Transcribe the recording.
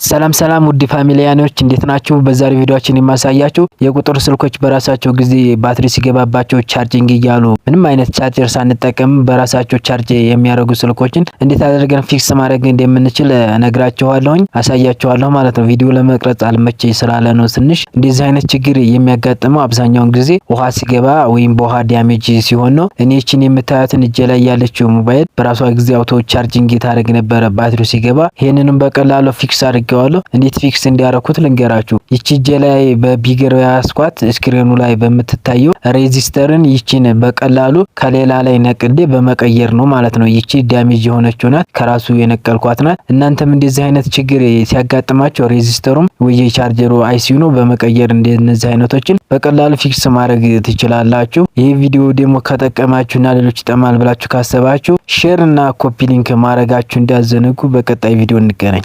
ሰላም ውድ ፋሚሊያኖች እንዴት ናችሁ? በዛሬው ቪዲዮአችን የማሳያችሁ የቁጥር ስልኮች በራሳቸው ጊዜ ባትሪ ሲገባባቸው ቻርጂንግ እያሉ ምንም አይነት ቻርጀር ሳንጠቀም በራሳቸው ቻርጅ የሚያደርጉ ስልኮችን እንዴት አድርገን ፊክስ ማድረግ እንደምንችል እነግራችኋለሁኝ፣ አሳያችኋለሁ ማለት ነው። ቪዲዮ ለመቅረጽ አልመቼኝ ስላለ ነው ትንሽ። እንደዚህ አይነት ችግር የሚያጋጥመው አብዛኛውን ጊዜ ውሃ ሲገባ ወይም በውሃ ዳሜጅ ሲሆን ነው። እኔ እቺን የምታያትን እጄ ላይ ያለችው ሞባይል በራሷ ጊዜ አውቶ ቻርጂንግ ታደርግ ነበር ባትሪው ሲገባ። ይሄንንም በቀላሉ ፊክስ አድርጌዋለሁ። እንዴት ፊክስ እንዲያረኩት ልንገራችሁ። ይቺ እጄ ላይ በቢገር ያስኳት ስክሪኑ ላይ በምትታየው ሬዚስተርን ይቺን በቀላሉ ከሌላ ላይ ነቅዴ በመቀየር ነው ማለት ነው። ይቺ ዳሜጅ የሆነችው ናት፣ ከራሱ የነቀልኳት ናት። እናንተም እንደዚህ አይነት ችግር ሲያጋጥማችሁ ሬዚስተሩም ወይ ቻርጀሩ አይሲዩ ነው በመቀየር እንደነዚህ አይነቶችን በቀላሉ ፊክስ ማድረግ ትችላላችሁ። ይሄ ቪዲዮ ደግሞ ከጠቀማችሁና ሌሎች ይጠቅማል ብላችሁ ካሰባችሁ ሼር እና ኮፒ ሊንክ ማድረጋችሁ እንዳዘነጉ። በቀጣይ ቪዲዮ እንገናኝ።